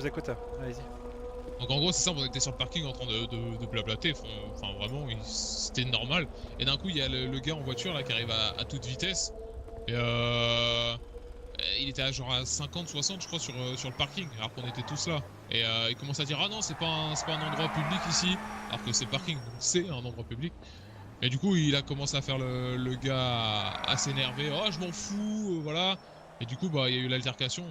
vous écoute, allez-y. Donc en gros c'est ça, on était sur le parking en train de blablater, enfin vraiment c'était normal. Et d'un coup il y a le gars en voiture là qui arrive à toute vitesse. Et il était à genre à 50-60 je crois sur le parking alors qu'on était tous là. Et il commence à dire ah non c'est pas un endroit public ici. Alors que c'est le parking donc c'est un endroit public. Et du coup il a commencé à faire le gars à s'énerver. Oh je m'en fous voilà. Et du coup bah il y a eu l'altercation,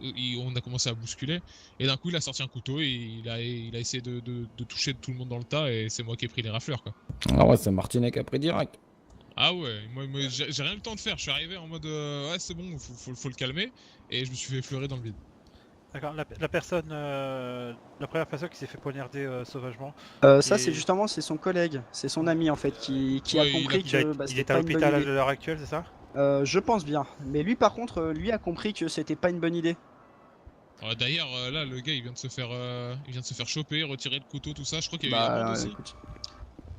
on a commencé à bousculer. Et d'un coup il a sorti un couteau et il a essayé de toucher tout le monde dans le tas. Et c'est moi qui ai pris les rafleurs quoi. Ah ouais, c'est Martinet qui a pris direct. Ah ouais, moi j'ai rien eu le temps de faire, je suis arrivé en mode ouais c'est bon, faut le calmer. Et je me suis fait effleurer dans le vide. D'accord, la personne, la première personne qui s'est fait poignarder sauvagement. Ça c'est justement c'est son collègue, c'est son ami en fait qui a Ouais, compris que il c'était est à pas une bonne l'hôpital à idée. l'heure actuelle, c'est ça? Je pense bien. Mais lui par contre, lui a compris que c'était pas une bonne idée. D'ailleurs là le gars il vient de se faire choper, retirer le couteau tout ça, je crois qu'il y a eu Bah amende aussi. écoute.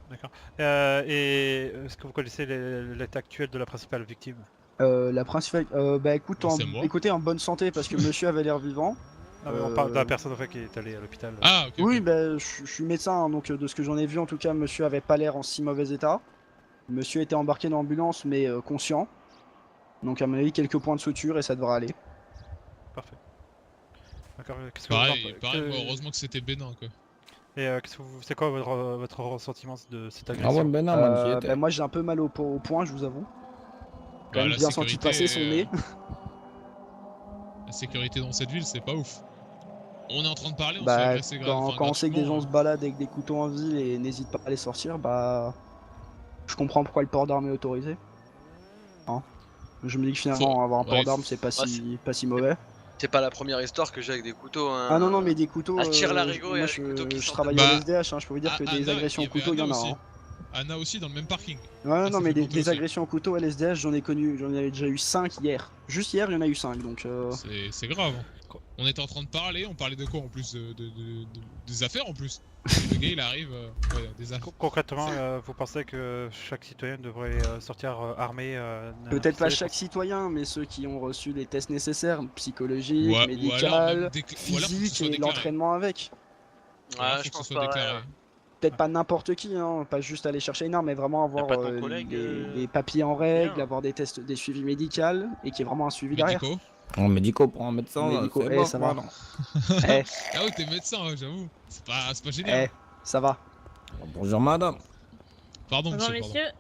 D'accord. Et est-ce que vous connaissez l'état actuel de la principale victime? La principale. Bah écoute, C'est moi. écoutez en bonne santé parce que monsieur avait l'air vivant. Non, mais on parle de la personne en fait qui est allée à l'hôpital. Ah ok. Oui, Ok. bah je suis médecin hein, donc de ce que j'en ai vu en tout cas, monsieur avait pas l'air en si mauvais état. Monsieur était embarqué dans l'ambulance mais conscient. Donc à mon avis quelques points de suture et ça devrait aller. Parfait. D'accord, qu'est-ce que vous en Pareil, moi, heureusement que c'était bénin quoi. Et c'est quoi votre ressentiment de cette Ah ouais, agression? ben non, man, j'y étais. Bah, moi j'ai un peu mal au point, je vous avoue. Quand même la bien senti passer son nez. La sécurité dans cette ville c'est pas ouf. On est en train de parler, on se fait Bah, agresser quand on sait que des gens se gratuitement. baladent avec des couteaux en ville et n'hésitent pas à les sortir, bah. Je comprends pourquoi le port d'armes est autorisé. Hein. Je me dis que finalement avoir un port d'armes c'est pas si mauvais. C'est pas la première histoire que j'ai avec des couteaux. Hein. Ah non, non, mais des couteaux. À Tire-Larigot et moi avec des couteaux qui je sortent travaille de- au Bah, SDH, hein, je peux vous dire que des Anna, agressions il au y avait couteau, il y en Anna a. aussi. Hein. Anna aussi dans le même parking. Ouais, non, s'est mais fait compter des aussi. agressions au couteau à l'SDH, j'en ai déjà eu 5 hier. Juste hier, il y en a eu 5 donc. C'est grave. Hein. On était en train de parler, on parlait de quoi en plus des affaires en plus. Et le gars il arrive, ouais, des affaires. Concrètement, vous pensez que chaque citoyen devrait sortir armé Peut-être pas pistolet chaque citoyen, mais ceux qui ont reçu les tests nécessaires, psychologiques, Ou alors médical, même ou alors faut que ce physique soit et déclaré. l'entraînement avec. Ou alors Ouais, faut je que ce pense soit pas. déclaré. Peut-être pas n'importe qui, hein, pas juste aller chercher une arme, mais vraiment avoir pas ton collègue, des papiers en règle, bien. avoir des tests, des suivis médicaux et qu'il y ait vraiment un suivi derrière. Médicaux. En médicaux pour un médecin, Médicaux, c'est eh, bon, ça va. voilà. Eh, Ah ouais t'es médecin hein, j'avoue. C'est pas génial. ça va. Bonjour madame. Pardon Bonjour monsieur, pardon. messieurs,